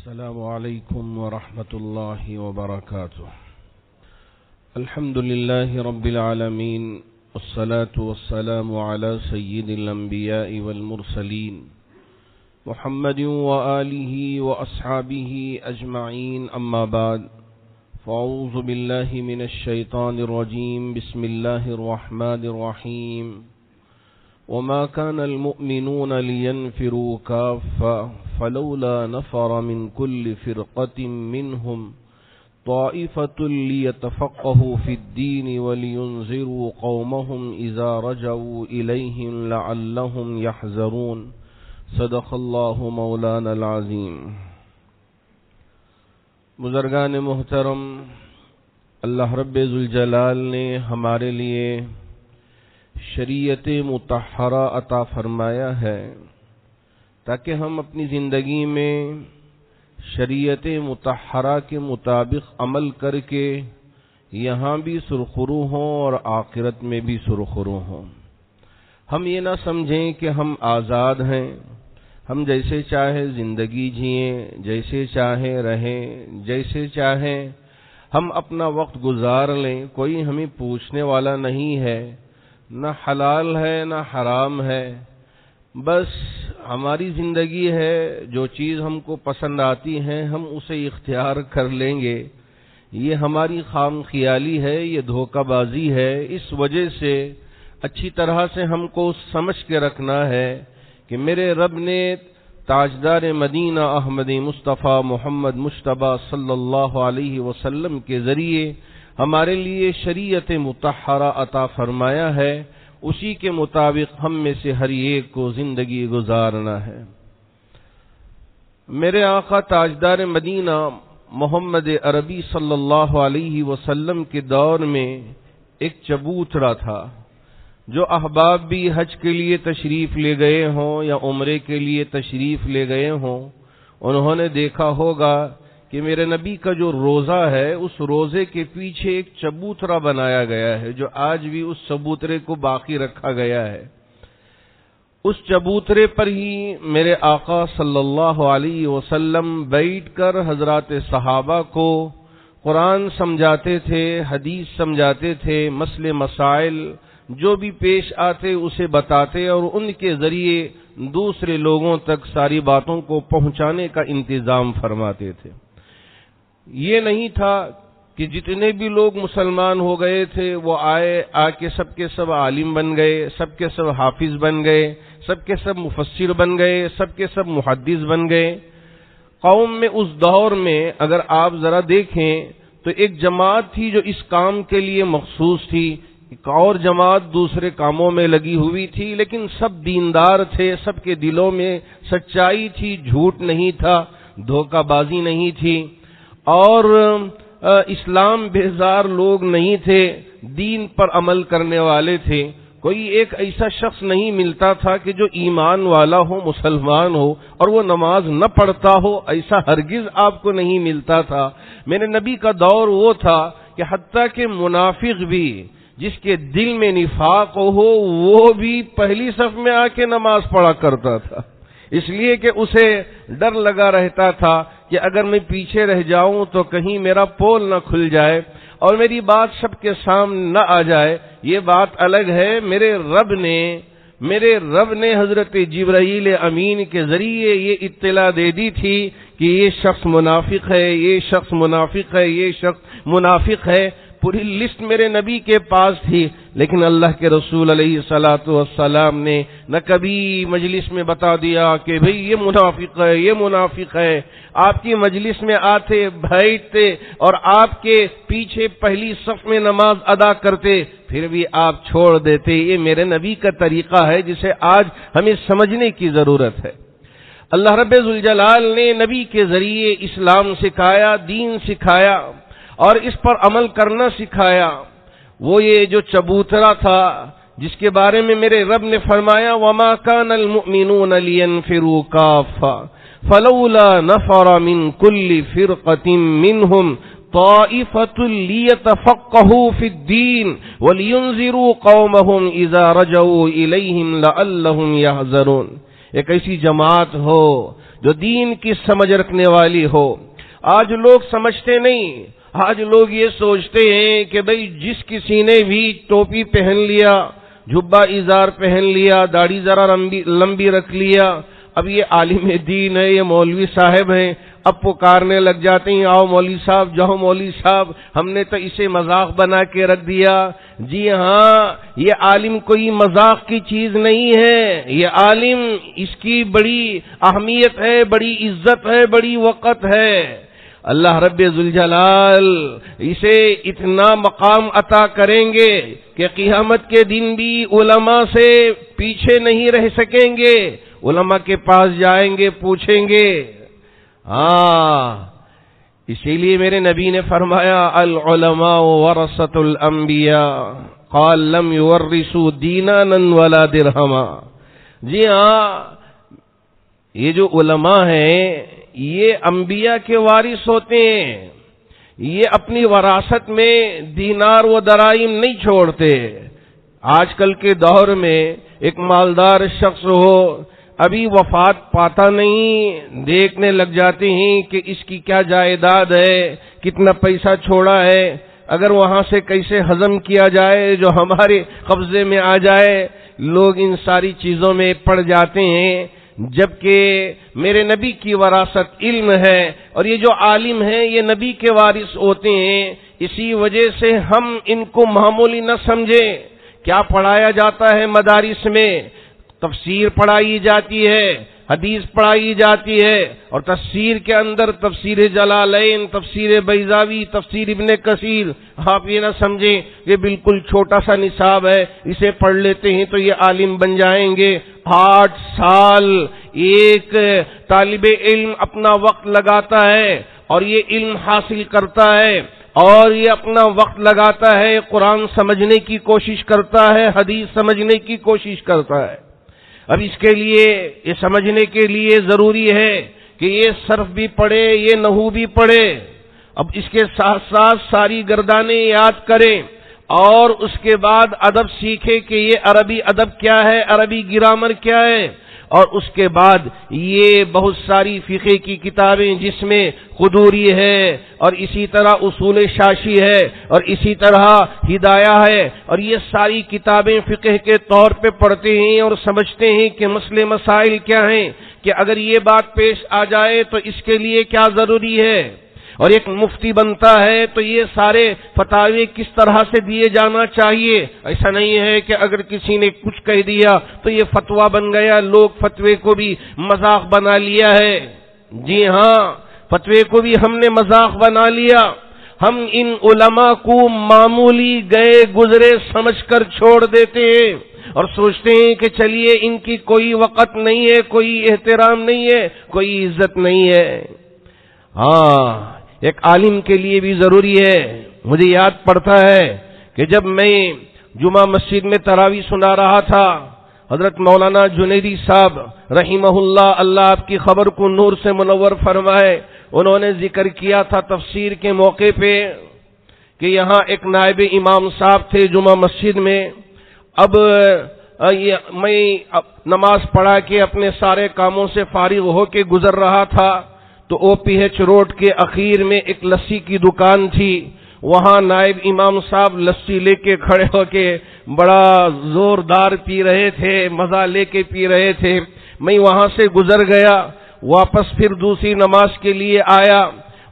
السلام علیکم ورحمۃ اللہ وبرکاتہ۔ الحمد للہ رب العالمین، والصلاة والسلام علی سید الانبیاء والمرسلین محمد وآلہ واصحابہ اجمعین، اما بعد فاعوذ باللہ من الشیطان الرجیم، بسم اللہ الرحمن الرحیم۔ وما كان المؤمنون لينفروا كافة فلولا نفر من كل فرقة منهم طائفة ليتفقهوا في الدين ولينذروا قومهم إذا رجعوا إليهم لعلهم يحذرون۔ صدق اللہ مولانا العظیم۔ بزرگان محترم، اللہ رب ذوالجلال نے ہمارے لیے شریعت مطہرہ عطا فرمایا ہے تاکہ ہم اپنی زندگی میں شریعت مطہرہ کے مطابق عمل کر کے یہاں بھی سرخرو ہوں اور آخرت میں بھی سرخرو ہوں۔ ہم یہ نہ سمجھیں کہ ہم آزاد ہیں، ہم جیسے چاہے زندگی جئیں، جیسے چاہے رہیں، جیسے چاہیں ہم اپنا وقت گزار لیں، کوئی ہمیں پوچھنے والا نہیں ہے، نہ حلال ہے نہ حرام ہے، بس ہماری زندگی ہے، جو چیز ہم کو پسند آتی ہے ہم اسے اختیار کر لیں گے۔ یہ ہماری خام خیالی ہے، یہ دھوکہ بازی ہے۔ اس وجہ سے اچھی طرح سے ہم کو سمجھ کے رکھنا ہے کہ میرے رب نے تاجدار مدینہ احمد مصطفیٰ محمد مجتبیٰ صلی اللہ علیہ وسلم کے ذریعے ہمارے لیے شریعت مطہرہ عطا فرمایا ہے، اسی کے مطابق ہم میں سے ہر ایک کو زندگی گزارنا ہے۔ میرے آقا تاجدار مدینہ محمد عربی صلی اللہ علیہ وسلم کے دور میں ایک چبوترا تھا۔ جو احباب بھی حج کے لیے تشریف لے گئے ہوں یا عمرے کے لیے تشریف لے گئے ہوں، انہوں نے دیکھا ہوگا کہ میرے نبی کا جو روزہ ہے اس روزے کے پیچھے ایک چبوترا بنایا گیا ہے، جو آج بھی اس چبوترے کو باقی رکھا گیا ہے۔ اس چبوترے پر ہی میرے آقا صلی اللہ علیہ وسلم بیٹھ کر حضرات صحابہ کو قرآن سمجھاتے تھے، حدیث سمجھاتے تھے، مسئلے مسائل جو بھی پیش آتے اسے بتاتے اور ان کے ذریعے دوسرے لوگوں تک ساری باتوں کو پہنچانے کا انتظام فرماتے تھے۔ یہ نہیں تھا کہ جتنے بھی لوگ مسلمان ہو گئے تھے وہ آ کے سب کے سب عالم بن گئے، سب کے سب حافظ بن گئے، سب کے سب مفسر بن گئے، سب کے سب محدث بن گئے۔ قوم میں اس دور میں اگر آپ ذرا دیکھیں تو ایک جماعت تھی جو اس کام کے لیے مخصوص تھی، ایک اور جماعت دوسرے کاموں میں لگی ہوئی تھی، لیکن سب دیندار تھے، سب کے دلوں میں سچائی تھی، جھوٹ نہیں تھا، دھوکہ بازی نہیں تھی، اور اسلام بیزار لوگ نہیں تھے، دین پر عمل کرنے والے تھے۔ کوئی ایک ایسا شخص نہیں ملتا تھا کہ جو ایمان والا ہو، مسلمان ہو اور وہ نماز نہ پڑھتا ہو، ایسا ہرگز آپ کو نہیں ملتا تھا۔ میرے نبی کا دور وہ تھا کہ حتیٰ کہ منافق بھی، جس کے دل میں نفاق ہو، وہ بھی پہلی صف میں آ کے نماز پڑھا کرتا تھا، اس لیے کہ اسے ڈر لگا رہتا تھا کہ اگر میں پیچھے رہ جاؤں تو کہیں میرا پول نہ کھل جائے اور میری بات سب کے سامنے نہ آ جائے۔ یہ بات الگ ہے، میرے رب نے حضرت جبرائیل امین کے ذریعے یہ اطلاع دے دی تھی کہ یہ شخص منافق ہے، یہ شخص منافق ہے، یہ شخص منافق ہے۔ پوری لسٹ میرے نبی کے پاس تھی، لیکن اللہ کے رسول علیہ الصلوۃ والسلام نے نہ کبھی مجلس میں بتا دیا کہ بھئی یہ منافق ہے، یہ منافق ہے۔ آپ کی مجلس میں آتے، بیٹھتے اور آپ کے پیچھے پہلی صف میں نماز ادا کرتے، پھر بھی آپ چھوڑ دیتے۔ یہ میرے نبی کا طریقہ ہے جسے آج ہمیں سمجھنے کی ضرورت ہے۔ اللہ رب ذوالجلال نے نبی کے ذریعے اسلام سکھایا، دین سکھایا اور اس پر عمل کرنا سکھایا۔ وہ یہ جو چبوترا تھا جس کے بارے میں میرے رب نے فرمایا وَمَا كَانَ الْمُؤْمِنُونَ لِيَنْفِرُوا كَافَّةً فَلَوْلَا نَفَرَ مِنْ كُلِّ فِرْقَةٍ مِّنْهُمْ طَائِفَةٌ لِيَتَفَقَّهُوا فِي الدِّينِ وَلِيُنذِرُوا قَوْمَهُمْ إِذَا رَجَعُوا إِلَيْهِمْ لَعَلَّهُمْ يَحْذَرُونَ۔ ایک ایسی جماعت ہو جو دین کی سمجھ رکھنے والی ہو۔ آج لوگ سمجھتے نہیں، آج لوگ یہ سوچتے ہیں کہ بھئی جس کسی نے بھی ٹوپی پہن لیا، جبہ ازار پہن لیا، داڑھی ذرا لمبی رکھ لیا، اب یہ عالم دین ہے، یہ مولوی صاحب ہیں، اب پکارنے لگ جاتے ہیں، آؤ مولوی صاحب، جاؤ مولوی صاحب، ہم نے تو اسے مذاق بنا کے رکھ دیا۔ جی ہاں، یہ عالم کوئی مذاق کی چیز نہیں ہے، یہ عالم، اس کی بڑی اہمیت ہے، بڑی عزت ہے، بڑی وقت ہے۔ اللہ رب ذوالجلال اسے اتنا مقام عطا کریں گے کہ قیامت کے دن بھی علماء سے پیچھے نہیں رہ سکیں گے، علماء کے پاس جائیں گے، پوچھیں گے۔ اسی لیے میرے نبی نے فرمایا العلماء ورثۃ الانبیاء قال لم یورثوا دینارا ولا درہما۔ جی ہاں، یہ جو علماء ہیں یہ انبیاء کے وارث ہوتے ہیں، یہ اپنی وراثت میں دینار و دراہم نہیں چھوڑتے۔ آج کل کے دور میں ایک مالدار شخص ہو، ابھی وفات پاتا نہیں، دیکھنے لگ جاتے ہیں کہ اس کی کیا جائیداد ہے، کتنا پیسہ چھوڑا ہے، اگر وہاں سے کیسے ہضم کیا جائے جو ہمارے قبضے میں آ جائے، لوگ ان ساری چیزوں میں پڑ جاتے ہیں۔ جبکہ میرے نبی کی وراثت علم ہے، اور یہ جو عالم ہیں یہ نبی کے وارث ہوتے ہیں، اسی وجہ سے ہم ان کو معمولی نہ سمجھیں۔ کیا پڑھایا جاتا ہے مدارس میں؟ تفسیر پڑھائی جاتی ہے، حدیث پڑھائی جاتی ہے، اور تفسیر کے اندر تفسیر جلالین، تفسیر بیضاوی، تفسیر ابن کثیر۔ آپ یہ نہ سمجھیں کہ بالکل چھوٹا سا نصاب ہے، اسے پڑھ لیتے ہیں تو یہ عالم بن جائیں گے۔ 8 سال ایک طالب علم اپنا وقت لگاتا ہے اور یہ علم حاصل کرتا ہے، اور یہ اپنا وقت لگاتا ہے، قرآن سمجھنے کی کوشش کرتا ہے، حدیث سمجھنے کی کوشش کرتا ہے۔ اب اس کے لیے، یہ سمجھنے کے لیے ضروری ہے کہ یہ صرف بھی پڑھے، یہ نحو بھی پڑھے، اب اس کے ساتھ ساتھ ساری گردانیں یاد کریں، اور اس کے بعد ادب سیکھے کہ یہ عربی ادب کیا ہے، عربی گرامر کیا ہے، اور اس کے بعد یہ بہت ساری فقہ کی کتابیں جس میں قدوری ہے، اور اسی طرح اصول شاشی ہے، اور اسی طرح ہدایہ ہے، اور یہ ساری کتابیں فقہ کے طور پہ پڑھتے ہیں اور سمجھتے ہیں کہ مسئلے مسائل کیا ہیں، کہ اگر یہ بات پیش آ جائے تو اس کے لیے کیا ضروری ہے، اور ایک مفتی بنتا ہے تو یہ سارے فتاوی کس طرح سے دیے جانا چاہیے۔ ایسا نہیں ہے کہ اگر کسی نے کچھ کہہ دیا تو یہ فتویٰ بن گیا، لوگ فتوے کو بھی مذاق بنا لیا ہے۔ جی ہاں، فتوے کو بھی ہم نے مذاق بنا لیا، ہم ان علماء کو معمولی گئے گزرے سمجھ کر چھوڑ دیتے ہیں، اور سوچتے ہیں کہ چلیے ان کی کوئی وقت نہیں ہے، کوئی احترام نہیں ہے، کوئی عزت نہیں ہے۔ ہاں، ایک عالم کے لیے بھی ضروری ہے۔ مجھے یاد پڑتا ہے کہ جب میں جمعہ مسجد میں تراویح سنا رہا تھا، حضرت مولانا جنیدی صاحب رحمہ اللہ، اللہ آپ کی خبر کو نور سے منور فرمائے، انہوں نے ذکر کیا تھا تفسیر کے موقع پہ کہ یہاں ایک نائب امام صاحب تھے جمعہ مسجد میں۔ اب میں نماز پڑھا کے اپنے سارے کاموں سے فارغ ہو کے گزر رہا تھا، تو او پی ایچ روڈ کے اخیر میں ایک لسی کی دکان تھی، وہاں نائب امام صاحب لسی لے کے کھڑے ہو کے بڑا زوردار پی رہے تھے، مزہ لے کے پی رہے تھے۔ میں وہاں سے گزر گیا، واپس پھر دوسری نماز کے لیے آیا،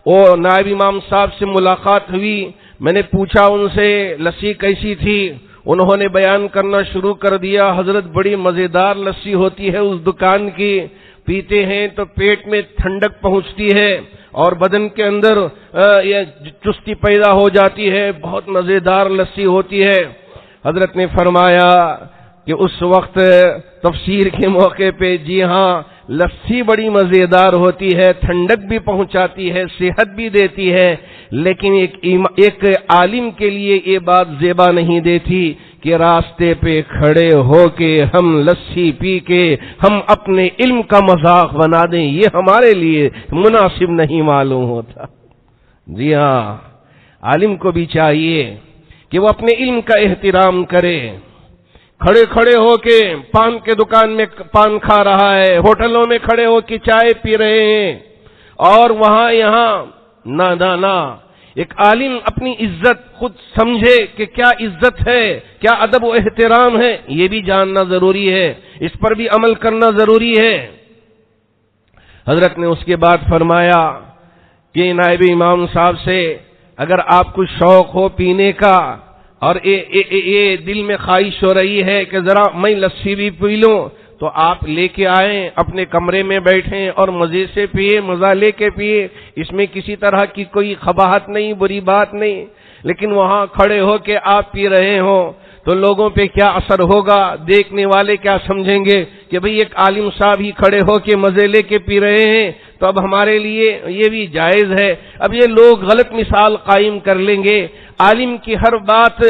وہ نائب امام صاحب سے ملاقات ہوئی، میں نے پوچھا ان سے لسی کیسی تھی، انہوں نے بیان کرنا شروع کر دیا، حضرت بڑی مزیدار لسی ہوتی ہے اس دکان کی، پیتے ہیں تو پیٹ میں ٹھنڈک پہنچتی ہے اور بدن کے اندر یہ چستی پیدا ہو جاتی ہے، بہت مزیدار لسی ہوتی ہے۔ حضرت نے فرمایا کہ اس وقت تفسیر کے موقع پہ جی ہاں لسی بڑی مزیدار ہوتی ہے، ٹھنڈک بھی پہنچاتی ہے، صحت بھی دیتی ہے، لیکن ایک عالم کے لیے یہ بات زیبا نہیں دیتی کہ راستے پہ کھڑے ہو کے ہم لسی پی کے ہم اپنے علم کا مذاق بنا دیں، یہ ہمارے لیے مناسب نہیں معلوم ہوتا۔ جی ہاں، عالم کو بھی چاہیے کہ وہ اپنے علم کا احترام کرے۔ کھڑے کھڑے ہو کے پان کے دکان میں پان کھا رہا ہے، ہوٹلوں میں کھڑے ہو کے چائے پی رہے ہیں، اور وہاں یہاں نہ ایک عالم اپنی عزت خود سمجھے کہ کیا عزت ہے، کیا ادب و احترام ہے، یہ بھی جاننا ضروری ہے، اس پر بھی عمل کرنا ضروری ہے۔ حضرت نے اس کے بعد فرمایا کہ نائب امام صاحب سے اگر آپ کو شوق ہو پینے کا اور یہ دل میں خواہش ہو رہی ہے کہ ذرا میں لسی بھی پی لوں، تو آپ لے کے آئیں، اپنے کمرے میں بیٹھیں اور مزے سے پیئے، مزہ لے کے پیئے، اس میں کسی طرح کی کوئی قباحت نہیں، بری بات نہیں۔ لیکن وہاں کھڑے ہو کے آپ پی رہے ہوں تو لوگوں پہ کیا اثر ہوگا، دیکھنے والے کیا سمجھیں گے کہ بھئی ایک عالم صاحب ہی کھڑے ہو کے مزے لے کے پی رہے ہیں، تو اب ہمارے لیے یہ بھی جائز ہے۔ اب یہ لوگ غلط مثال قائم کر لیں گے۔ عالم کی ہر بات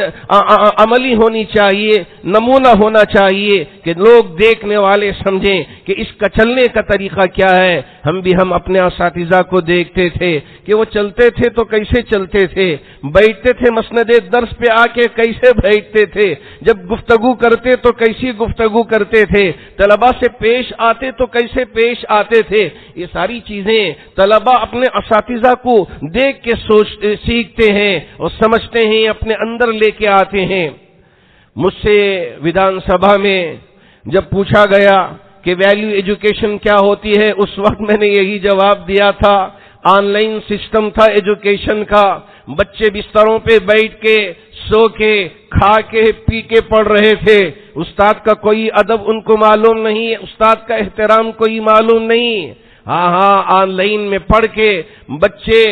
عملی ہونی چاہیے، نمونہ ہونا چاہیے کہ لوگ دیکھنے والے سمجھیں کہ اس کا چلنے کا طریقہ کیا ہے۔ ہم اپنے اساتذہ کو دیکھتے تھے کہ وہ چلتے تھے تو کیسے چلتے تھے، بیٹھتے تھے مسند درس پہ آ کے کیسے بیٹھتے تھے، جب گفتگو کرتے تو کیسی گفتگو کرتے تھے، طلباء سے پیش آتے تو کیسے پیش آتے تھے۔ یہ ساری چیزیں طلباء اپنے اساتذہ کو دیکھ کے سیکھتے ہیں اور سمجھتے ہیں، اپنے اندر لے کے آتے ہیں۔ مجھ سے ودھان سبھا میں جب پوچھا گیا کہ ویلیو ایجوکیشن کیا ہوتی ہے، اس وقت میں نے یہی جواب دیا تھا، آن لائن سسٹم تھا ایجوکیشن کا، بچے بستروں پہ بیٹھ کے سو کے کھا کے پی کے پڑھ رہے تھے، استاد کا کوئی ادب ان کو معلوم نہیں، استاد کا احترام کوئی معلوم نہیں۔ ہاں آن لائن میں پڑھ کے بچے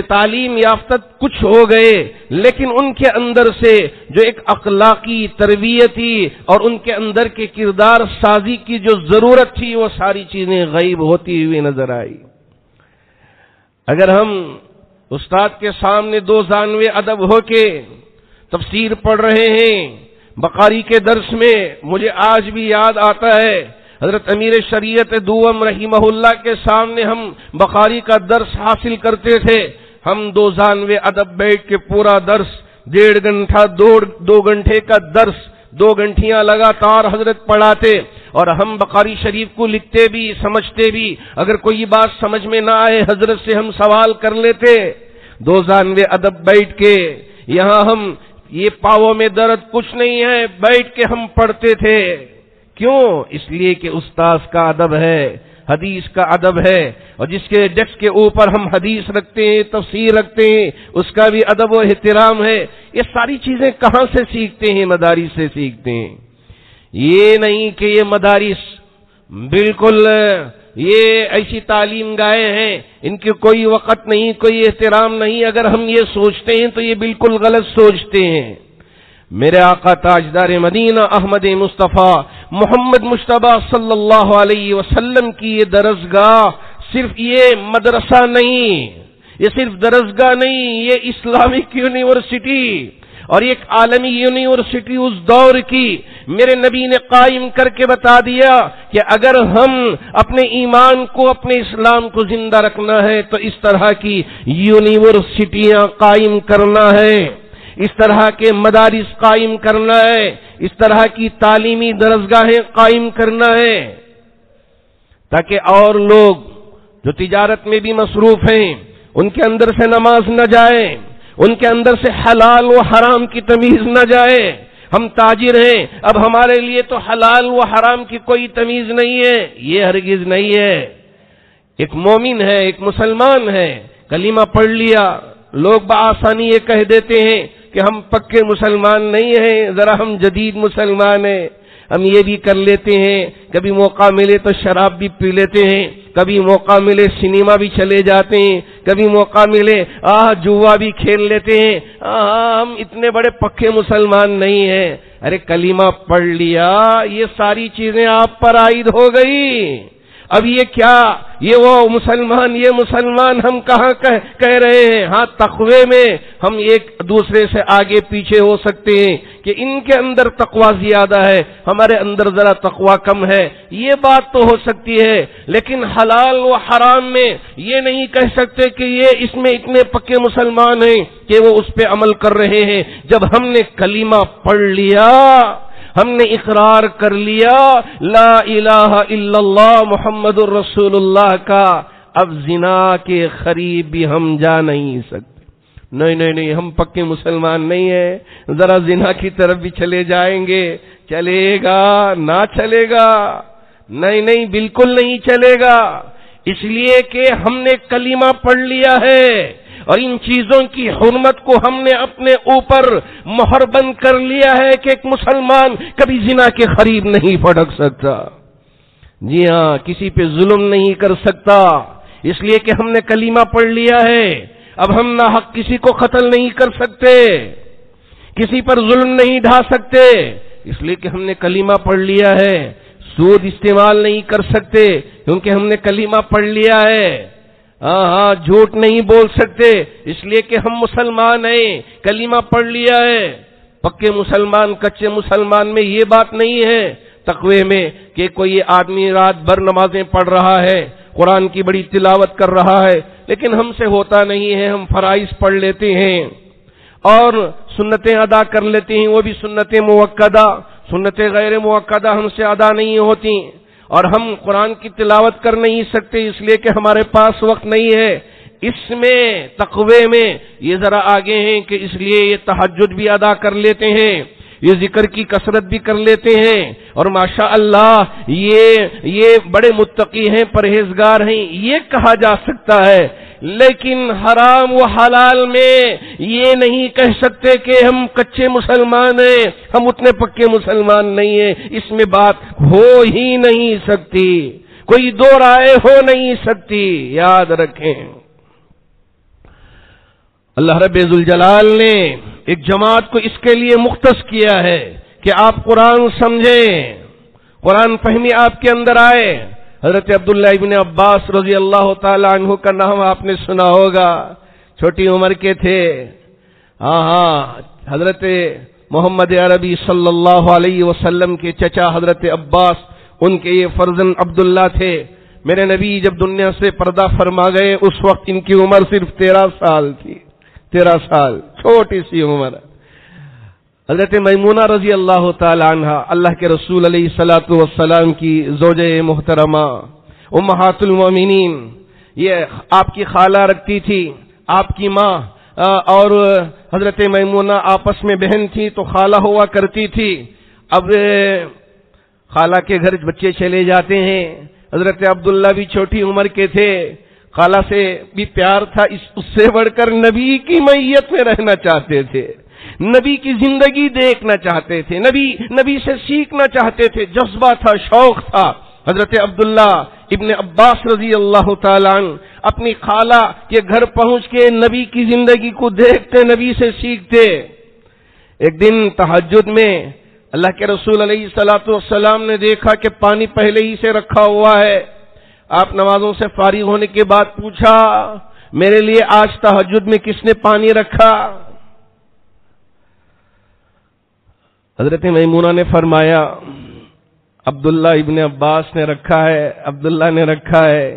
تعلیم یافتہ کچھ ہو گئے، لیکن ان کے اندر سے جو ایک اخلاقی تربیتی اور ان کے اندر کے کردار سازی کی جو ضرورت تھی، وہ ساری چیزیں غائب ہوتی ہوئی نظر آئی۔ اگر ہم استاد کے سامنے دو زانوے ادب ہو کے تفسیر پڑھ رہے ہیں، بخاری کے درس میں مجھے آج بھی یاد آتا ہے، حضرت امیر شریعت دوم رحمہ اللہ کے سامنے ہم بخاری کا درس حاصل کرتے تھے، ہم دو زانوے ادب بیٹھ کے پورا درس 1.5 گھنٹہ 2 گھنٹے کا درس 2 گھنٹیاں لگاتار حضرت پڑھاتے، اور ہم بخاری شریف کو لکھتے بھی سمجھتے بھی، اگر کوئی بات سمجھ میں نہ آئے حضرت سے ہم سوال کر لیتے۔ 2 زانوے ادب بیٹھ کے یہاں ہم یہ پاؤں میں درد کچھ نہیں ہے، بیٹھ کے ہم پڑھتے تھے۔ کیوں؟ اس لیے کہ استاذ کا ادب ہے، حدیث کا ادب ہے، اور جس کے ڈیسک کے اوپر ہم حدیث رکھتے ہیں، تفسیر رکھتے ہیں، اس کا بھی ادب و احترام ہے۔ یہ ساری چیزیں کہاں سے سیکھتے ہیں؟ مدارس سے سیکھتے ہیں۔ یہ نہیں کہ یہ مدارس بالکل یہ ایسی تعلیم گائے ہیں، ان کی کوئی وقت نہیں، کوئی احترام نہیں، اگر ہم یہ سوچتے ہیں تو یہ بالکل غلط سوچتے ہیں۔ میرے آقا تاجدار مدینہ احمد مصطفیٰ محمد مجتبیٰ صلی اللہ علیہ وسلم کی یہ درسگاہ صرف یہ مدرسہ نہیں، یہ صرف درسگاہ نہیں، یہ اسلامک یونیورسٹی اور ایک عالمی یونیورسٹی اس دور کی میرے نبی نے قائم کر کے بتا دیا کہ اگر ہم اپنے ایمان کو، اپنے اسلام کو زندہ رکھنا ہے تو اس طرح کی یونیورسٹیاں قائم کرنا ہے، اس طرح کے مدارس قائم کرنا ہے، اس طرح کی تعلیمی درسگاہیں قائم کرنا ہے، تاکہ اور لوگ جو تجارت میں بھی مصروف ہیں ان کے اندر سے نماز نہ جائے، ان کے اندر سے حلال و حرام کی تمیز نہ جائے۔ ہم تاجر ہیں، اب ہمارے لیے تو حلال و حرام کی کوئی تمیز نہیں ہے، یہ ہرگز نہیں ہے۔ ایک مومن ہے، ایک مسلمان ہے، کلمہ پڑھ لیا، لوگ بآسانی یہ کہہ دیتے ہیں کہ ہم پکے مسلمان نہیں ہیں، ذرا ہم جدید مسلمان ہیں، ہم یہ بھی کر لیتے ہیں، کبھی موقع ملے تو شراب بھی پی لیتے ہیں، کبھی موقع ملے سنیما بھی چلے جاتے ہیں، کبھی موقع ملے جوا بھی کھیل لیتے ہیں، ہم اتنے بڑے پکے مسلمان نہیں ہیں۔ ارے کلمہ پڑھ لیا، یہ ساری چیزیں آپ پر عائد ہو گئی، اب یہ کیا، یہ وہ مسلمان، یہ مسلمان ہم کہاں کہہ رہے ہیں؟ ہاں تقوی میں ہم ایک دوسرے سے آگے پیچھے ہو سکتے ہیں کہ ان کے اندر تقوی زیادہ ہے، ہمارے اندر ذرا تقوی کم ہے، یہ بات تو ہو سکتی ہے، لیکن حلال و حرام میں یہ نہیں کہہ سکتے کہ یہ اس میں اتنے پکے مسلمان ہیں کہ وہ اس پہ عمل کر رہے ہیں۔ جب ہم نے کلمہ پڑھ لیا، ہم نے اقرار کر لیا لا الہ الا اللہ محمد الرسول اللہ کا، اب زنا کے قریب بھی ہم جا نہیں سکتے۔ نہیں، ہم پکے مسلمان نہیں ہیں، ذرا زنا کی طرف بھی چلے جائیں گے، چلے گا نہ چلے گا؟ نہیں، بالکل نہیں چلے گا، اس لیے کہ ہم نے کلمہ پڑھ لیا ہے اور ان چیزوں کی حرمت کو ہم نے اپنے اوپر مہر بند کر لیا ہے کہ ایک مسلمان کبھی زنا کے قریب نہیں پھٹک سکتا۔ جی ہاں، کسی پہ ظلم نہیں کر سکتا، اس لیے کہ ہم نے کلمہ پڑھ لیا ہے۔ اب ہم نہ حق کسی کو قتل نہیں کر سکتے، کسی پر ظلم نہیں ڈھا سکتے، اس لیے کہ ہم نے کلمہ پڑھ لیا ہے۔ سود استعمال نہیں کر سکتے کیونکہ ہم نے کلمہ پڑھ لیا ہے۔ ہاں، جھوٹ نہیں بول سکتے اس لیے کہ ہم مسلمان ہیں، کلمہ پڑھ لیا ہے۔ پکے مسلمان کچے مسلمان میں یہ بات نہیں ہے تقوی میں کہ کوئی آدمی رات بھر نمازیں پڑھ رہا ہے، قرآن کی بڑی تلاوت کر رہا ہے، لیکن ہم سے ہوتا نہیں ہے۔ ہم فرائض پڑھ لیتے ہیں اور سنتیں ادا کر لیتے ہیں، وہ بھی سنتیں موقدہ، سنتیں غیر موقدہ ہم سے ادا نہیں ہوتی، اور ہم قرآن کی تلاوت کر نہیں سکتے اس لیے کہ ہمارے پاس وقت نہیں ہے۔ اس میں تقوی میں یہ ذرا آگے ہیں کہ اس لیے یہ تہجد بھی ادا کر لیتے ہیں، یہ ذکر کی کثرت بھی کر لیتے ہیں، اور ماشاءاللہ یہ بڑے متقی ہیں، پرہیزگار ہیں، یہ کہا جا سکتا ہے۔ لیکن حرام و حلال میں یہ نہیں کہہ سکتے کہ ہم کچے مسلمان ہیں، ہم اتنے پکے مسلمان نہیں ہیں، اس میں بات ہو ہی نہیں سکتی، کوئی دو رائے ہو نہیں سکتی، یاد رکھیں۔ اللہ رب ذوالجلال نے ایک جماعت کو اس کے لیے مختص کیا ہے کہ آپ قرآن سمجھیں، قرآن فہمی آپ کے اندر آئے۔ حضرت عبداللہ ابن عباس رضی اللہ تعالی عنہ کا نام آپ نے سنا ہوگا، چھوٹی عمر کے تھے۔ ہاں، حضرت محمد عربی صلی اللہ علیہ وسلم کے چچا حضرت عباس، ان کے یہ فرزند عبداللہ تھے۔ میرے نبی جب دنیا سے پردہ فرما گئے اس وقت ان کی عمر صرف 13 سال تھی، 13 سال، چھوٹی سی عمر۔ حضرت میمونہ رضی اللہ تعالی عنہ، اللہ کے رسول علیہ الصلوۃ والسلام کی زوجہ محترمہ، امہات المومنین، یہ آپ کی خالہ رکھتی تھی، آپ کی ماں اور حضرت میمونہ آپس میں بہن تھی تو خالہ ہوا کرتی تھی۔ اب خالہ کے گھر بچے چلے جاتے ہیں، حضرت عبداللہ بھی چھوٹی عمر کے تھے، خالہ سے بھی پیار تھا، اس سے بڑھ کر نبی کی معیت میں رہنا چاہتے تھے، نبی کی زندگی دیکھنا چاہتے تھے، نبی سے سیکھنا چاہتے تھے، جذبہ تھا، شوق تھا۔ حضرت عبداللہ ابن عباس رضی اللہ تعالیٰ عنہ اپنی خالہ کے گھر پہنچ کے نبی کی زندگی کو دیکھتے، نبی سے سیکھتے۔ ایک دن تہجد میں اللہ کے رسول علیہ الصلوۃ والسلام نے دیکھا کہ پانی پہلے ہی سے رکھا ہوا ہے۔ آپ نمازوں سے فارغ ہونے کے بعد پوچھا، میرے لیے آج تہجد میں کس نے پانی رکھا؟ حضرت میمونہ نے فرمایا، عبداللہ ابن عباس نے رکھا ہے، عبداللہ نے رکھا ہے۔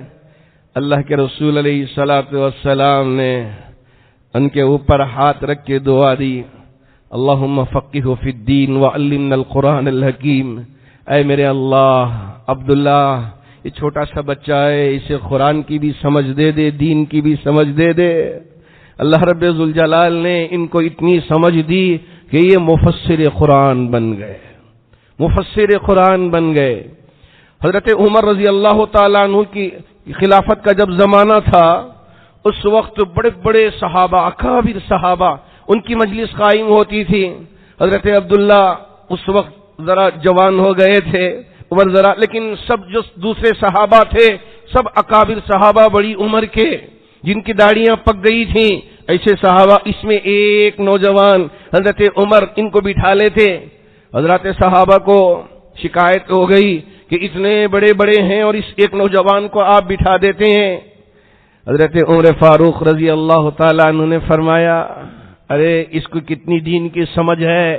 اللہ کے رسول علیہ الصلوۃ والسلام نے ان کے اوپر ہاتھ رکھ کے دعا دی، اللہم فقہہ فی الدین وعلمنا القرآن الحکیم۔ اے میرے اللہ، عبداللہ یہ چھوٹا سا بچہ ہے، اسے قرآن کی بھی سمجھ دے دے، دین کی بھی سمجھ دے دے۔ اللہ رب ذوالجلال نے ان کو اتنی سمجھ دی کہ یہ مفسر قرآن بن گئے، مفسر قرآن بن گئے۔ حضرت عمر رضی اللہ تعالیٰ عنہ کی خلافت کا جب زمانہ تھا، اس وقت بڑے بڑے صحابہ، اکابر صحابہ، ان کی مجلس قائم ہوتی تھی۔ حضرت عبداللہ اس وقت ذرا جوان ہو گئے تھے، عمر ذرا، لیکن سب جو دوسرے صحابہ تھے سب اکابر صحابہ، بڑی عمر کے، جن کی داڑیاں پک گئی تھیں، ایسے صحابہ۔ اس میں ایک نوجوان حضرت عمر ان کو بٹھا لیتے۔ حضرات صحابہ کو شکایت ہو گئی کہ اتنے بڑے بڑے ہیں اور اس ایک نوجوان کو آپ بٹھا دیتے ہیں۔ حضرت عمر فاروق رضی اللہ تعالیٰ عنہ نے فرمایا، ارے اس کو کتنی دین کی سمجھ ہے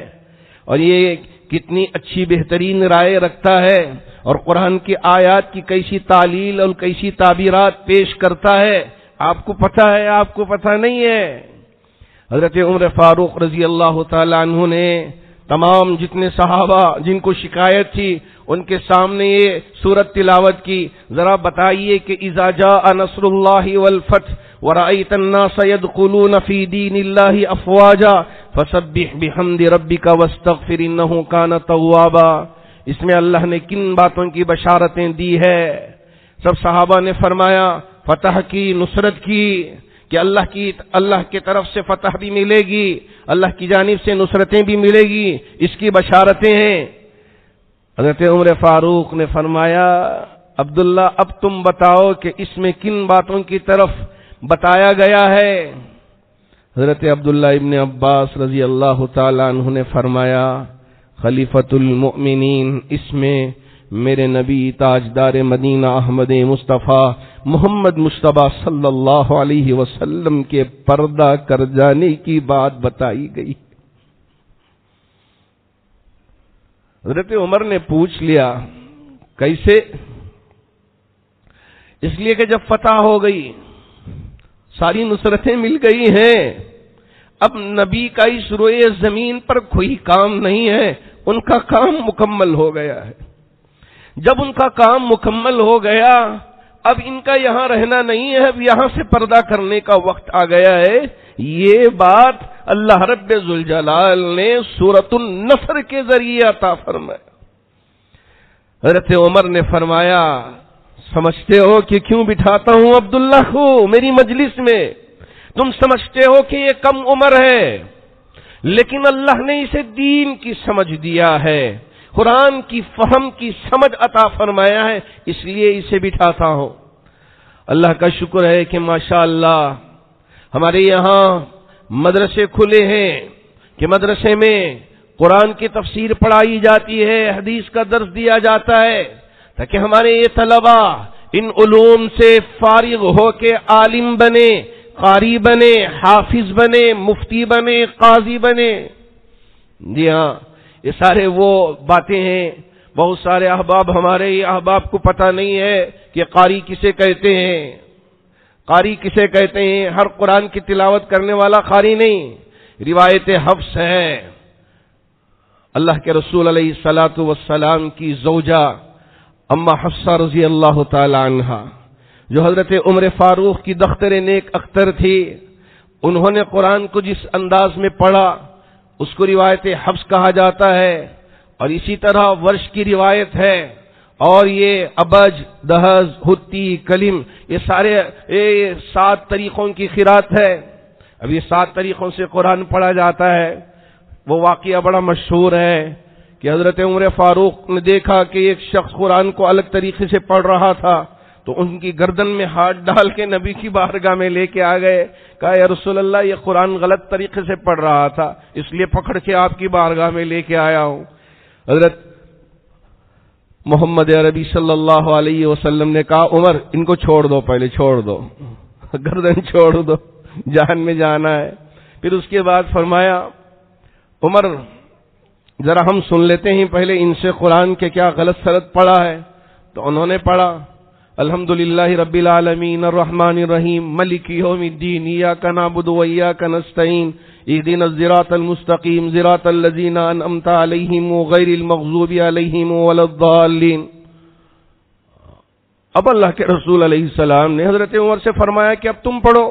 اور یہ کتنی اچھی بہترین رائے رکھتا ہے، اور قرآن کی آیات کی کیسی تعلیل اور کیسی تعبیرات پیش کرتا ہے، آپ کو پتہ ہے، آپ کو پتہ نہیں ہے۔ حضرت عمر فاروق رضی اللہ تعالیٰ عنہ نے تمام جتنے صحابہ جن کو شکایت تھی ان کے سامنے یہ سورت تلاوت کی. ذرا بتائیے کہ اذا جاء نصر اللہ والفتح ورأيت الناس يدخلون في دين الله افواجا فسبح بحمد ربك واستغفر انه كان توابا. اس میں اللہ نے کن باتوں کی بشارتیں دی ہے؟ سب صحابہ نے فرمایا فتح کی، نصرت کی، کہ اللہ کی طرف سے فتح بھی ملے گی، اللہ کی جانب سے نصرتیں بھی ملے گی، اس کی بشارتیں ہیں. حضرت عمر فاروق نے فرمایا عبداللہ اب تم بتاؤ کہ اس میں کن باتوں کی طرف بتایا گیا ہے؟ حضرت عبداللہ ابن عباس رضی اللہ تعالی عنہ نے فرمایا خلیفۃ المؤمنین، اس میں میرے نبی تاجدار مدینہ احمد مصطفیٰ محمد مصطفیٰ صلی اللہ علیہ وسلم کے پردہ کر جانے کی بات بتائی گئی. حضرت عمر نے پوچھ لیا کیسے؟ اس لیے کہ جب فتح ہو گئی، ساری نصرتیں مل گئی ہیں، اب نبی کا اس روئے زمین پر کوئی کام نہیں ہے، ان کا کام مکمل ہو گیا ہے. جب ان کا کام مکمل ہو گیا، اب ان کا یہاں رہنا نہیں ہے، اب یہاں سے پردہ کرنے کا وقت آ گیا ہے. یہ بات اللہ رب ذوالجلال نے سورۃ النصر کے ذریعے عطا فرمایا. حضرت عمر نے فرمایا سمجھتے ہو کہ کیوں بٹھاتا ہوں عبداللہ کو میری مجلس میں؟ تم سمجھتے ہو کہ یہ کم عمر ہے، لیکن اللہ نے اسے دین کی سمجھ دیا ہے، قرآن کی فہم کی سمجھ عطا فرمایا ہے، اس لیے اسے بٹھاتا ہوں. اللہ کا شکر ہے کہ ماشاءاللہ ہمارے یہاں مدرسے کھلے ہیں کہ مدرسے میں قرآن کی تفسیر پڑھائی جاتی ہے، حدیث کا درس دیا جاتا ہے، تاکہ ہمارے یہ طلبہ ان علوم سے فارغ ہو کے عالم بنے، قاری بنے، حافظ بنے، مفتی بنے، قاضی بنے. جی ہاں، یہ سارے وہ باتیں ہیں. بہت سارے احباب ہمارے یہ احباب کو پتہ نہیں ہے کہ قاری کسے کہتے ہیں. قاری کسے کہتے ہیں؟ ہر قرآن کی تلاوت کرنے والا قاری نہیں. روایت حفص ہے، اللہ کے رسول علیہ الصلاۃ والسلام کی زوجہ اما حفصہ رضی اللہ تعالی عنہا، جو حضرت عمر فاروق کی دختر نیک اختر تھی، انہوں نے قرآن کو جس انداز میں پڑھا اس کو روایت حفص کہا جاتا ہے. اور اسی طرح ورش کی روایت ہے، اور یہ ابج، دہز، حتی، کلم، یہ سارے 7 طریقوں کی قرات ہے. اب یہ 7 طریقوں سے قرآن پڑھا جاتا ہے. وہ واقعہ بڑا مشہور ہے کہ حضرت عمر فاروق نے دیکھا کہ ایک شخص قرآن کو الگ طریقے سے پڑھ رہا تھا، تو ان کی گردن میں ہاتھ ڈال کے نبی کی بارگاہ میں لے کے آ گئے. کہا یا رسول اللہ یہ قرآن غلط طریقے سے پڑھ رہا تھا، اس لیے پکڑ کے آپ کی بارگاہ میں لے کے آیا ہوں. حضرت محمد عربی صلی اللہ علیہ وسلم نے کہا عمر ان کو چھوڑ دو، پہلے چھوڑ دو، گردن چھوڑ دو، جان میں جانا ہے. پھر اس کے بعد فرمایا عمر ذرا ہم سن لیتے ہیں پہلے ان سے قرآن کے کیا غلط سلط پڑھا ہے. تو انہوں نے پڑھا الحمدللہ رب العالمین الرحمن الرحیم مالک یوم الدین ایاک نعبد و ایاک نستعین اهدنا الصراط المستقیم صراط الذین انعمت علیہم غیر المغضوب علیہم ولا الضالین. اب اللہ کے رسول علیہ السلام نے حضرت عمر سے فرمایا کہ اب تم پڑھو.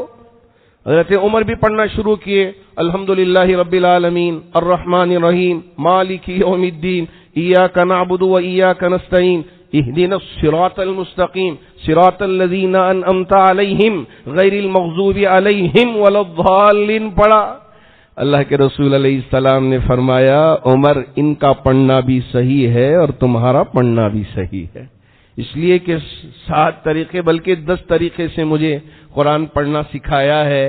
حضرت عمر بھی پڑھنا شروع کیے الحمدللہ رب العالمین الرحمن الرحیم مالک یوم الدین ایاک نعبد و ایاک نستعین اهدنا الصراط المستقیم صراط الذین انعمت علیہم غیر المغضوب علیہم ولا الضالین پڑھا. اللہ کے رسول علیہ السلام نے فرمایا عمر ان کا پڑھنا بھی صحیح ہے اور تمہارا پڑھنا بھی صحیح ہے، اس لیے کہ 7 طریقے بلکہ 10 طریقے سے مجھے قرآن پڑھنا سکھایا ہے.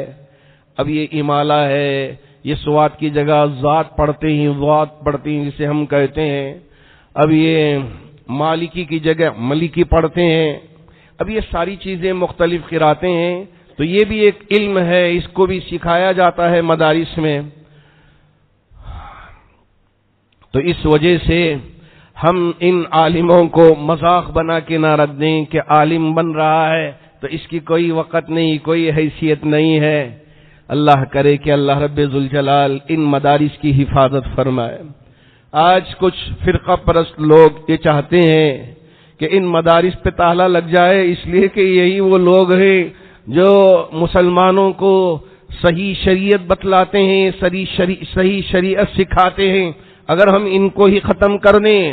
اب یہ امالہ ہے، یہ سواد کی جگہ ذات پڑھتے ہیں، ذات پڑھتے ہیں جسے ہم کہتے ہیں. اب یہ مالکی کی جگہ ملکی پڑھتے ہیں. اب یہ ساری چیزیں مختلف قراتیں ہیں، تو یہ بھی ایک علم ہے، اس کو بھی سکھایا جاتا ہے مدارس میں. تو اس وجہ سے ہم ان عالموں کو مذاق بنا کے نہ رکھ دیں کہ عالم بن رہا ہے تو اس کی کوئی وقت نہیں، کوئی حیثیت نہیں ہے. اللہ کرے کہ اللہ رب ذوالجلال ان مدارس کی حفاظت فرمائے. آج کچھ فرقہ پرست لوگ یہ چاہتے ہیں کہ ان مدارس پہ تالا لگ جائے، اس لیے کہ یہی وہ لوگ ہیں جو مسلمانوں کو صحیح شریعت بتلاتے ہیں، صحیح شریعت سکھاتے ہیں۔ اگر ہم ان کو ہی ختم کر دیں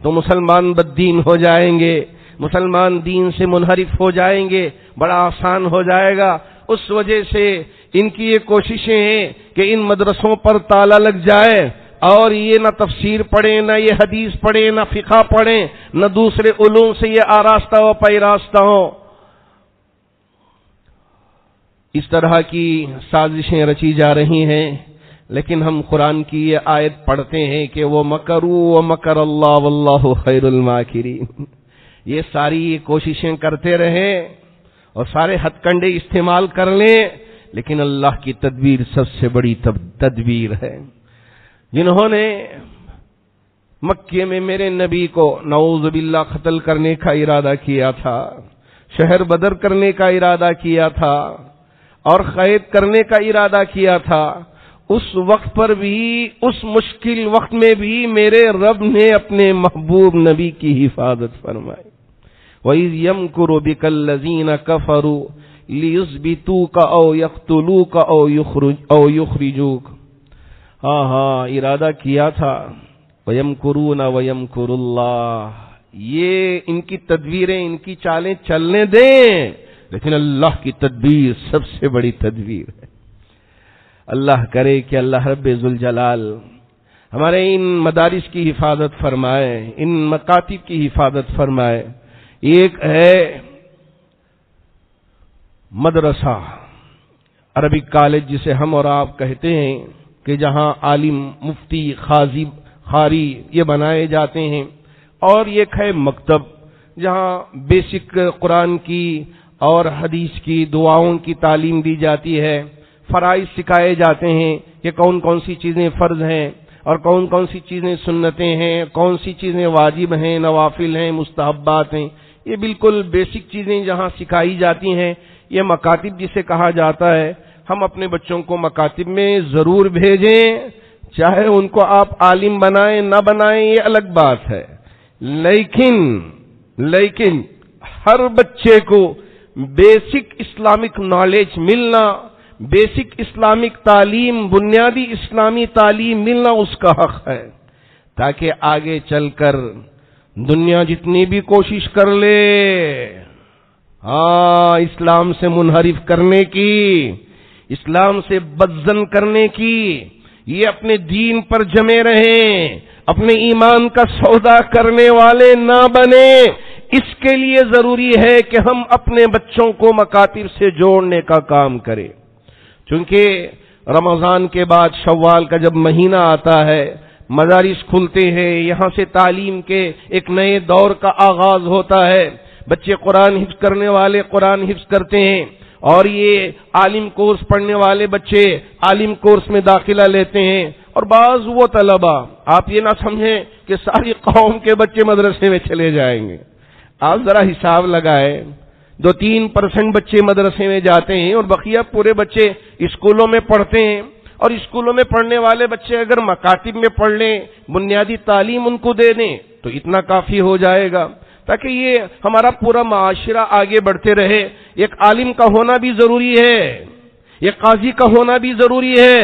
تو مسلمان بددین ہو جائیں گے، مسلمان دین سے منحرف ہو جائیں گے، بڑا آسان ہو جائے گا۔ اس وجہ سے ان کی یہ کوششیں ہیں کہ ان مدرسوں پر تالا لگ جائے اور یہ نہ تفسیر پڑھیں، نہ یہ حدیث پڑھیں، نہ فقہ پڑھیں، نہ دوسرے علوم سے یہ آراستہ و پیراستہ ہوں۔ اس طرح کی سازشیں رچی جا رہی ہیں، لیکن ہم قرآن کی یہ آیت پڑھتے ہیں کہ وہ مکروا ومکر اللہ واللہ خیر الماکرین، یہ ساری کوششیں کرتے رہیں اور سارے ہتھ کنڈے استعمال کر لیں، لیکن اللہ کی تدبیر سب سے بڑی تدبیر ہے۔ جنہوں نے مکے میں میرے نبی کو نعوذ باللہ قتل کرنے کا ارادہ کیا تھا، شہر بدر کرنے کا ارادہ کیا تھا اور قید کرنے کا ارادہ کیا تھا، اس وقت پر بھی، اس مشکل وقت میں بھی میرے رب نے اپنے محبوب نبی کی حفاظت فرمائی۔ وَإِذْ يَمْكُرُ بِكَ الَّذِينَ كَفَرُوا لِيُثْبِتُوكَ أَوْ يَقْتُلُوكَ أَوْ يُخْرِجُوكَ۔ ہاں ارادہ کیا تھا، وَيَمْكُرُونَ وَيَمْكُرُ اللَّهُ، یہ ان کی تدبیریں، ان کی چالیں چلنے دیں، لیکن اللہ کی تدبیر سب سے بڑی تدبیر ہے۔ اللہ کرے کہ اللہ رب ذوالجلال ہمارے ان مدارس کی حفاظت فرمائے، ان مکاتب کی حفاظت فرمائے۔ ایک ہے مدرسہ عربک کالج، جسے ہم اور آپ کہتے ہیں، کہ جہاں عالم، مفتی، قاضی، قاری یہ بنائے جاتے ہیں، اور ایک ہے مکتب جہاں بیسک قرآن کی اور حدیث کی دعاؤں کی تعلیم دی جاتی ہے، فرائض سکھائے جاتے ہیں کہ کون کون سی چیزیں فرض ہیں اور کون کون سی چیزیں سنتیں ہیں، کون سی چیزیں واجب ہیں، نوافل ہیں، مستحبات ہیں، یہ بالکل بیسک چیزیں جہاں سکھائی جاتی ہیں، یہ مکاتب جسے کہا جاتا ہے۔ ہم اپنے بچوں کو مکاتب میں ضرور بھیجیں، چاہے ان کو آپ عالم بنائیں نہ بنائیں یہ الگ بات ہے، لیکن ہر بچے کو بیسک اسلامک نالج ملنا، بیسک اسلامک تعلیم، بنیادی اسلامی تعلیم ملنا اس کا حق ہے، تاکہ آگے چل کر دنیا جتنی بھی کوشش کر لے اسلام سے منحرف کرنے کی، اسلام سے بدزن کرنے کی، یہ اپنے دین پر جمے رہیں، اپنے ایمان کا سودا کرنے والے نہ بنے۔ اس کے لیے ضروری ہے کہ ہم اپنے بچوں کو مکاتب سے جوڑنے کا کام کریں، چونکہ رمضان کے بعد شوال کا جب مہینہ آتا ہے، مدارس کھلتے ہیں، یہاں سے تعلیم کے ایک نئے دور کا آغاز ہوتا ہے، بچے قرآن حفظ کرنے والے قرآن حفظ کرتے ہیں، اور یہ عالم کورس پڑھنے والے بچے عالم کورس میں داخلہ لیتے ہیں، اور بعض وہ طلبہ، آپ یہ نہ سمجھیں کہ ساری قوم کے بچے مدرسے میں چلے جائیں گے، آپ ذرا حساب لگائیں، 2-3% بچے مدرسے میں جاتے ہیں اور بقیہ پورے بچے اسکولوں میں پڑھتے ہیں، اور اسکولوں میں پڑھنے والے بچے اگر مکاتب میں پڑھ لیں، بنیادی تعلیم ان کو دے دیں تو اتنا کافی ہو جائے گا، تاکہ یہ ہمارا پورا معاشرہ آگے بڑھتے رہے۔ ایک عالم کا ہونا بھی ضروری ہے، ایک قاضی کا ہونا بھی ضروری ہے،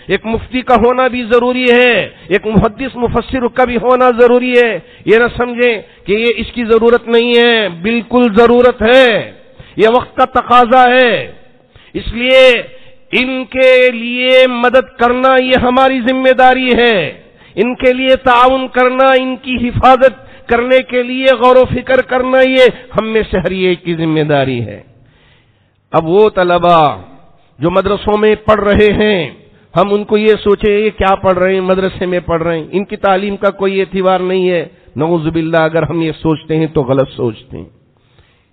ایک مفتی کا ہونا بھی ضروری ہے، ایک محدث مفسر کا بھی ہونا ضروری ہے۔ یہ نہ سمجھیں کہ یہ اس کی ضرورت نہیں ہے، بالکل ضرورت ہے، یہ وقت کا تقاضا ہے، اس لیے ان کے لیے مدد کرنا یہ ہماری ذمہ داری ہے، ان کے لیے تعاون کرنا، ان کی حفاظت کرنے کے لیے غور و فکر کرنا یہ ہم میں سے ہر ایک کی ذمہ داری ہے۔ اب وہ طلبہ جو مدرسوں میں پڑھ رہے ہیں، ہم ان کو یہ سوچیں یہ کیا پڑھ رہے ہیں، مدرسے میں پڑھ رہے ہیں، ان کی تعلیم کا کوئی اعتبار نہیں ہے، نعوذ باللہ اگر ہم یہ سوچتے ہیں تو غلط سوچتے ہیں۔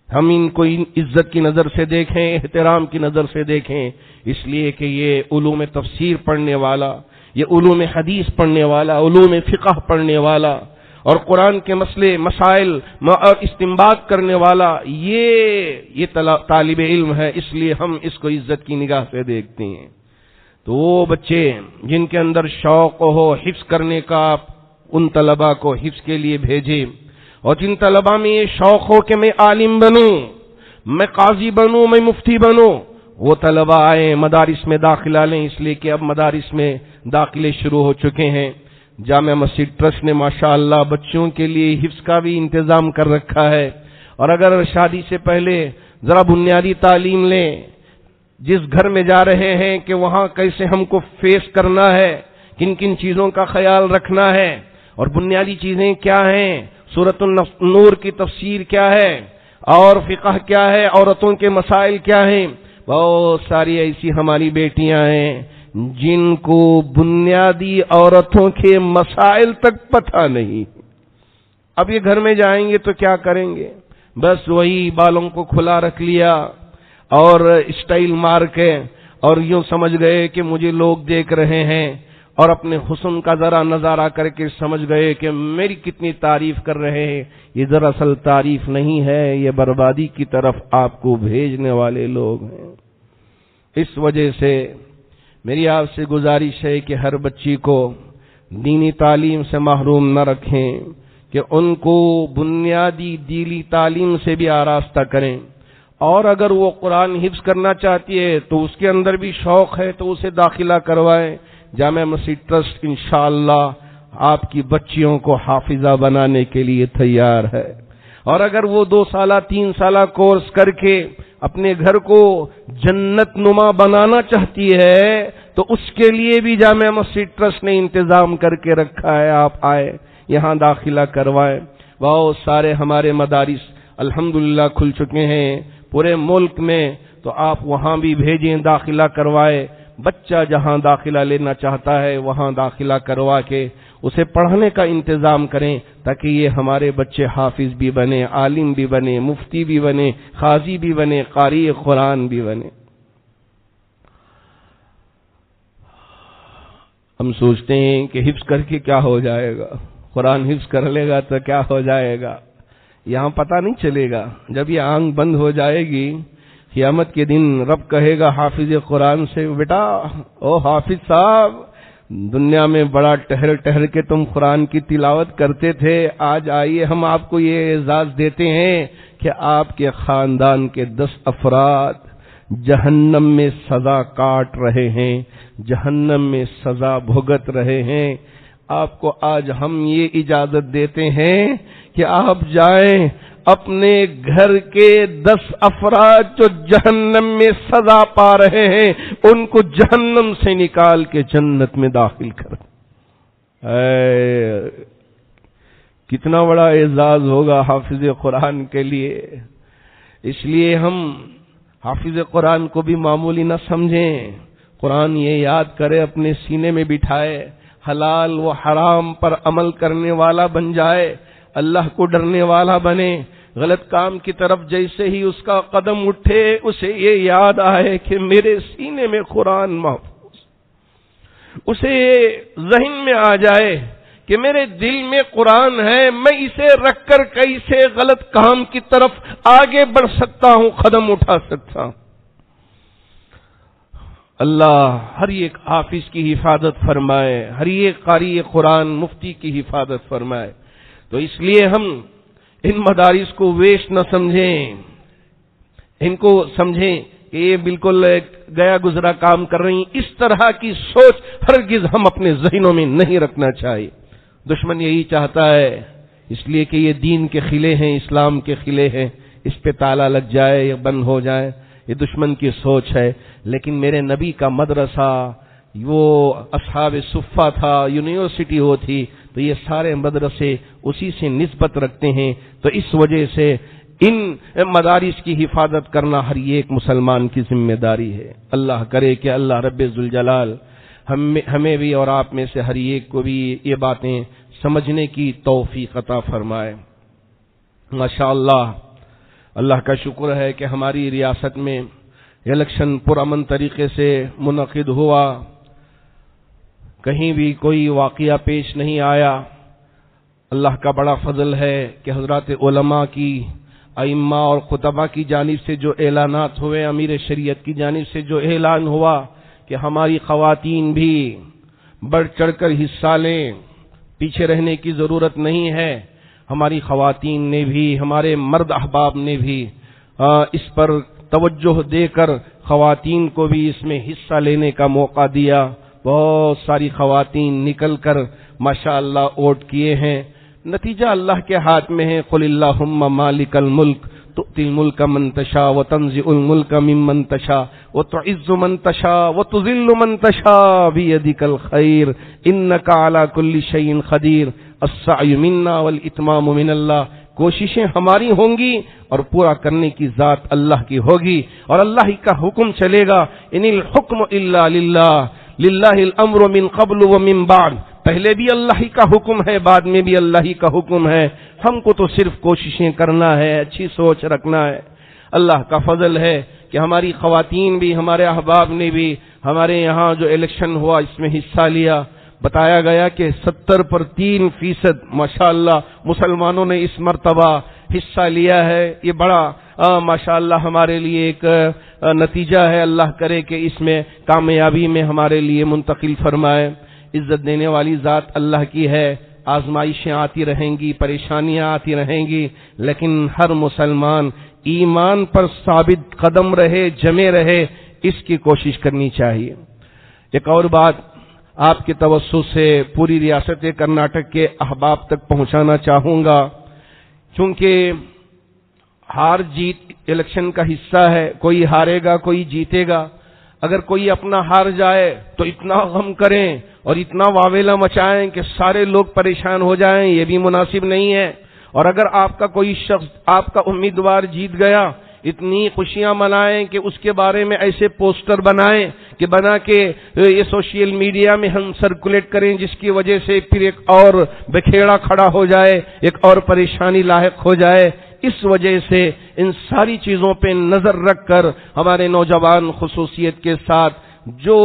ہم ان کو عزت کی نظر سے دیکھیں، احترام کی نظر سے دیکھیں، اس لیے کہ یہ علوم تفسیر پڑھنے والا، یہ علوم حدیث پڑھنے والا، علوم فقہ پڑھنے والا اور قرآن کے مسئلے مسائل اور استنباط کرنے والا یہ طالب علم ہے، اس لیے ہم اس کو عزت کی نگاہ سے دیکھتے ہیں۔ تو وہ بچے جن کے اندر شوق ہو حفظ کرنے کا، ان طلباء کو حفظ کے لیے بھیجیں، اور جن طلباء میں یہ شوق ہو کہ میں عالم بنوں، میں قاضی بنوں، میں مفتی بنوں، وہ طلباء آئیں، مدارس میں داخلہ لیں، اس لیے کہ اب مدارس میں داخلے شروع ہو چکے ہیں۔ جامع مسجد ٹرسٹ نے ماشاءاللہ بچوں کے لیے حفظ کا بھی انتظام کر رکھا ہے، اور اگر شادی سے پہلے ذرا بنیادی تعلیم لیں، جس گھر میں جا رہے ہیں کہ وہاں کیسے ہم کو فیس کرنا ہے، کن کن چیزوں کا خیال رکھنا ہے، اور بنیادی چیزیں کیا ہیں، سورۃ النور کی تفسیر کیا ہے، اور فقہ کیا ہے، عورتوں کے مسائل کیا ہیں۔ بہت ساری ایسی ہماری بیٹیاں ہیں جن کو بنیادی عورتوں کے مسائل تک پتہ نہیں۔ اب یہ گھر میں جائیں گے تو کیا کریں گے؟ بس وہی بالوں کو کھلا رکھ لیا اور اسٹائل مار کے، اور یوں سمجھ گئے کہ مجھے لوگ دیکھ رہے ہیں، اور اپنے حسن کا ذرا نظارہ کر کے سمجھ گئے کہ میری کتنی تعریف کر رہے ہیں۔ یہ دراصل تعریف نہیں ہے، یہ بربادی کی طرف آپ کو بھیجنے والے لوگ ہیں۔ اس وجہ سے میری آپ سے گزارش ہے کہ ہر بچی کو دینی تعلیم سے محروم نہ رکھیں، کہ ان کو بنیادی دینی تعلیم سے بھی آراستہ کریں، اور اگر وہ قرآن حفظ کرنا چاہتی ہے تو اس کے اندر بھی شوق ہے تو اسے داخلہ کروائیں۔ جامع مسجد ٹرسٹ انشاءاللہ آپ کی بچیوں کو حافظہ بنانے کے لیے تیار ہے، اور اگر وہ 2 سالہ 3 سالہ کورس کر کے اپنے گھر کو جنت نما بنانا چاہتی ہے تو اس کے لیے بھی جامع مسجد ٹرسٹ نے انتظام کر کے رکھا ہے۔ آپ آئے، یہاں داخلہ کروائیں۔ بہت سارے ہمارے مدارس الحمدللہ کھل چکے ہیں پورے ملک میں، تو آپ وہاں بھی بھیجیں، داخلہ کروائے۔ بچہ جہاں داخلہ لینا چاہتا ہے وہاں داخلہ کروا کے اسے پڑھنے کا انتظام کریں، تاکہ یہ ہمارے بچے حافظ بھی بنے، عالم بھی بنے، مفتی بھی بنے، قاضی بھی بنے، قاری قرآن بھی بنے۔ ہم سوچتے ہیں کہ حفظ کر کے کیا ہو جائے گا، قرآن حفظ کر لے گا تو کیا ہو جائے گا، یہاں پتہ نہیں چلے گا۔ جب یہ آنکھ بند ہو جائے گی، قیامت کے دن رب کہے گا حافظ قرآن سے، بیٹا او حافظ صاحب، دنیا میں بڑا ٹہر ٹہر کے تم قرآن کی تلاوت کرتے تھے، آج آئیے ہم آپ کو یہ اعزاز دیتے ہیں کہ آپ کے خاندان کے 10 افراد جہنم میں سزا کاٹ رہے ہیں، جہنم میں سزا بھگت رہے ہیں۔ آپ کو آج ہم یہ اجازت دیتے ہیں کہ آپ جائیں، اپنے گھر کے 10 افراد جو جہنم میں سزا پا رہے ہیں ان کو جہنم سے نکال کے جنت میں داخل کر۔ کتنا بڑا اعزاز ہوگا حافظ قرآن کے لیے۔ اس لیے ہم حافظ قرآن کو بھی معمولی نہ سمجھیں، قرآن یہ یاد کرے، اپنے سینے میں بٹھائے، حلال و حرام پر عمل کرنے والا بن جائے، اللہ کو ڈرنے والا بنے۔ غلط کام کی طرف جیسے ہی اس کا قدم اٹھے اسے یہ یاد آئے کہ میرے سینے میں قرآن محفوظ، اسے یہ ذہن میں آ جائے کہ میرے دل میں قرآن ہے، میں اسے رکھ کر کیسے غلط کام کی طرف آگے بڑھ سکتا ہوں، قدم اٹھا سکتا ہوں۔ اللہ ہر ایک حافظ کی حفاظت فرمائے، ہر ایک قاری قرآن مفتی کی حفاظت فرمائے۔ تو اس لیے ہم ان مدارس کو ویسٹ نہ سمجھیں، ان کو سمجھیں کہ یہ بالکل گیا گزرا کام کر رہی ہیں۔ اس طرح کی سوچ ہرگز ہم اپنے ذہنوں میں نہیں رکھنا چاہیے۔ دشمن یہی چاہتا ہے، اس لیے کہ یہ دین کے قلعے ہیں، اسلام کے قلعے ہیں، اس پہ تالا لگ جائے یا بند ہو جائے، یہ دشمن کی سوچ ہے۔ لیکن میرے نبی کا مدرسہ وہ اصحاب صفہ تھا، یونیورسٹی ہو تھی، تو یہ سارے مدرسے اسی سے نسبت رکھتے ہیں۔ تو اس وجہ سے ان مدارس کی حفاظت کرنا ہر ایک مسلمان کی ذمہ داری ہے۔ اللہ کرے کہ اللہ رب ذوالجلال ہمیں بھی اور آپ میں سے ہر ایک کو بھی یہ باتیں سمجھنے کی توفیق عطا فرمائے۔ ماشاءاللہ اللہ کا شکر ہے کہ ہماری ریاست میں الیکشن پرامن طریقے سے منعقد ہوا، کہیں بھی کوئی واقعہ پیش نہیں آیا۔ اللہ کا بڑا فضل ہے کہ حضرات علماء کی، ائمہ اور خطبہ کی جانب سے جو اعلانات ہوئے، امیر شریعت کی جانب سے جو اعلان ہوا کہ ہماری خواتین بھی بڑھ چڑھ کر حصہ لیں، پیچھے رہنے کی ضرورت نہیں ہے. ہماری خواتین نے بھی، ہمارے مرد احباب نے بھی اس پر توجہ دے کر خواتین کو بھی اس میں حصہ لینے کا موقع دیا. بہت ساری خواتین نکل کر ماشاءاللہ ووٹ کیے ہیں. نتیجہ اللہ کے ہاتھ میں ہے. قل اللہم مالک الملک تؤتی الملک من تشاء وتنزع الملک ممن تشاء وتعز من تشاء وتذل من تشاء بيدك الخير انك على كل شيء قدير السعي منا والاتمام من اللہ. کوششیں ہماری ہوں گی اور پورا کرنے کی ذات اللہ کی ہوگی اور اللہ ہی کا حکم چلے گا. ان الحکم الا للہ للہ الامر من قبل ومن بعد. پہلے بھی اللہ ہی کا حکم ہے، بعد میں بھی اللہ ہی کا حکم ہے. ہم کو تو صرف کوششیں کرنا ہے، اچھی سوچ رکھنا ہے. اللہ کا فضل ہے کہ ہماری خواتین بھی، ہمارے احباب نے بھی ہمارے یہاں جو الیکشن ہوا اس میں حصہ لیا. بتایا گیا کہ 70% ماشاءاللہ مسلمانوں نے اس مرتبہ حصہ لیا ہے. یہ بڑا ماشاءاللہ ہمارے لیے ایک نتیجہ ہے. اللہ کرے کہ اس میں کامیابی میں ہمارے لیے منتقل فرمائے. عزت دینے والی ذات اللہ کی ہے. آزمائشیں آتی رہیں گی، پریشانیاں آتی رہیں گی، لیکن ہر مسلمان ایمان پر ثابت قدم رہے، جمے رہے، اس کی کوشش کرنی چاہیے. ایک اور بات آپ کے توسط سے پوری ریاست کرناٹک کے احباب تک پہنچانا چاہوں گا، چونکہ ہار جیت الیکشن کا حصہ ہے. کوئی ہارے گا، کوئی جیتے گا. اگر کوئی اپنا ہار جائے تو اتنا غم کریں اور اتنا واویلا مچائیں کہ سارے لوگ پریشان ہو جائیں، یہ بھی مناسب نہیں ہے. اور اگر آپ کا کوئی شخص، آپ کا امیدوار جیت گیا، اتنی خوشیاں منائیں کہ اس کے بارے میں ایسے پوسٹر بنائیں کہ بنا کے یہ سوشل میڈیا میں ہم سرکولیٹ کریں، جس کی وجہ سے پھر ایک اور بکھیڑا کھڑا ہو جائے، ایک اور پریشانی لاحق ہو جائے. اس وجہ سے ان ساری چیزوں پہ نظر رکھ کر ہمارے نوجوان خصوصیت کے ساتھ جو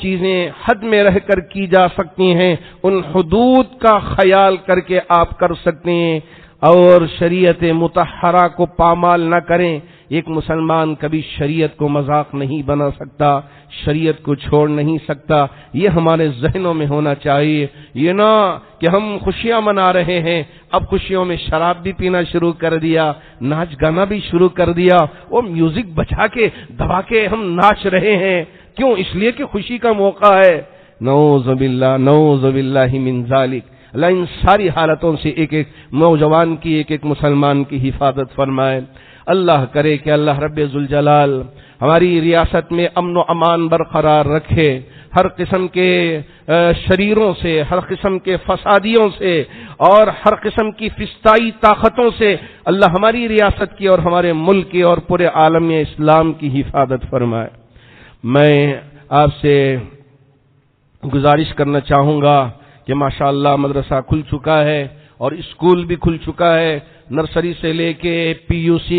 چیزیں حد میں رہ کر کی جا سکتی ہیں ان حدود کا خیال کر کے آپ کر سکتے ہیں اور شریعت مطہرہ کو پامال نہ کریں. ایک مسلمان کبھی شریعت کو مذاق نہیں بنا سکتا، شریعت کو چھوڑ نہیں سکتا. یہ ہمارے ذہنوں میں ہونا چاہیے. یہ نہ کہ ہم خوشیاں منا رہے ہیں، اب خوشیوں میں شراب بھی پینا شروع کر دیا، ناچ گانا بھی شروع کر دیا، وہ میوزک بجا کے دبا کے ہم ناچ رہے ہیں. کیوں؟ اس لیے کہ خوشی کا موقع ہے. نعوذ باللہ، نعوذ باللہ من ذالک. اللہ ان ساری حالتوں سے ایک ایک نوجوان کی، ایک ایک مسلمان کی حفاظت فرمائے. اللہ کرے کہ اللہ رب ذوالجلال ہماری ریاست میں امن و امان برقرار رکھے. ہر قسم کے شریروں سے، ہر قسم کے فسادیوں سے اور ہر قسم کی فسطائی طاقتوں سے اللہ ہماری ریاست کی اور ہمارے ملک کی اور پورے عالم اسلام کی حفاظت فرمائے. میں آپ سے گزارش کرنا چاہوں گا کہ ماشاءاللہ مدرسہ کھل چکا ہے اور اسکول بھی کھل چکا ہے. نرسری سے لے کے PUC،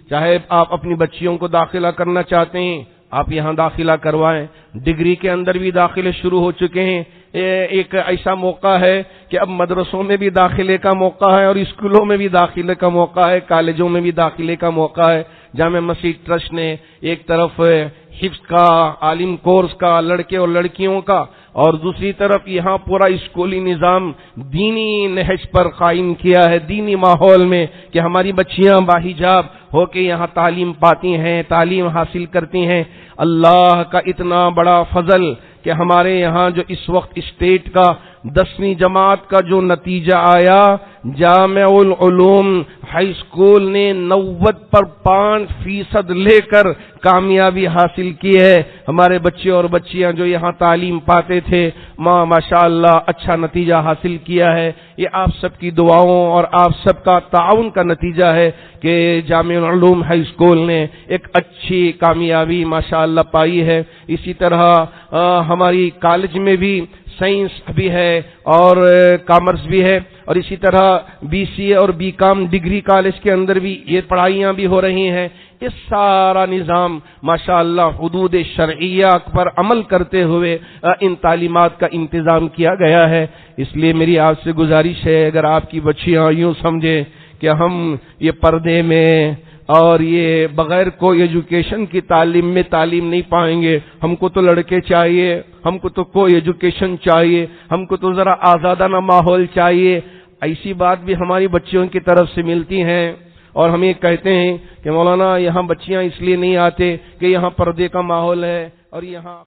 چاہے آپ اپنی بچیوں کو داخلہ کرنا چاہتے ہیں آپ یہاں داخلہ کروائیں. ڈگری کے اندر بھی داخلے شروع ہو چکے ہیں. ایک ایسا موقع ہے کہ اب مدرسوں میں بھی داخلے کا موقع ہے اور اسکولوں میں بھی داخلے کا موقع ہے، کالجوں میں بھی داخلے کا موقع ہے. جامع مسجد ٹرسٹ نے ایک طرف حفظ کا، عالم کورس کا، لڑکے اور لڑکیوں کا، اور دوسری طرف یہاں پورا اسکولی نظام دینی نہج پر قائم کیا ہے، دینی ماحول میں، کہ ہماری بچیاں باحجاب ہو کے یہاں تعلیم پاتی ہیں، تعلیم حاصل کرتی ہیں. اللہ کا اتنا بڑا فضل کہ ہمارے یہاں جو اس وقت اسٹیٹ کا 10ویں جماعت کا جو نتیجہ آیا، جامع العلوم ہائی اسکول نے 90% لے کر کامیابی حاصل کی ہے. ہمارے بچے اور بچیاں جو یہاں تعلیم پاتے تھے ماشاءاللہ اچھا نتیجہ حاصل کیا ہے. یہ آپ سب کی دعاؤں اور آپ سب کا تعاون کا نتیجہ ہے کہ جامع العلوم ہائی اسکول نے ایک اچھی کامیابی ماشاءاللہ پائی ہے. اسی طرح ہماری کالج میں بھی سائنس بھی ہے اور کامرس بھی ہے، اور اسی طرح BCA اور BCom ڈگری کالج کے اندر بھی یہ پڑھائیاں بھی ہو رہی ہیں. یہ سارا نظام ماشاءاللہ حدود شرعیہ پر عمل کرتے ہوئے ان تعلیمات کا انتظام کیا گیا ہے. اس لیے میری آپ سے گزارش ہے، اگر آپ کی بچیاں یوں سمجھے کہ ہم یہ پردے میں اور یہ بغیر کوئی ایجوکیشن کی تعلیم میں تعلیم نہیں پائیں گے، ہم کو تو لڑکے چاہیے، ہم کو تو کوئی ایجوکیشن چاہیے، ہم کو تو ذرا آزادانہ ماحول چاہیے، ایسی بات بھی ہماری بچیوں کی طرف سے ملتی ہیں۔ اور ہم یہ کہتے ہیں کہ مولانا یہاں بچیاں اس لیے نہیں آتے کہ یہاں پردے کا ماحول ہے اور یہاں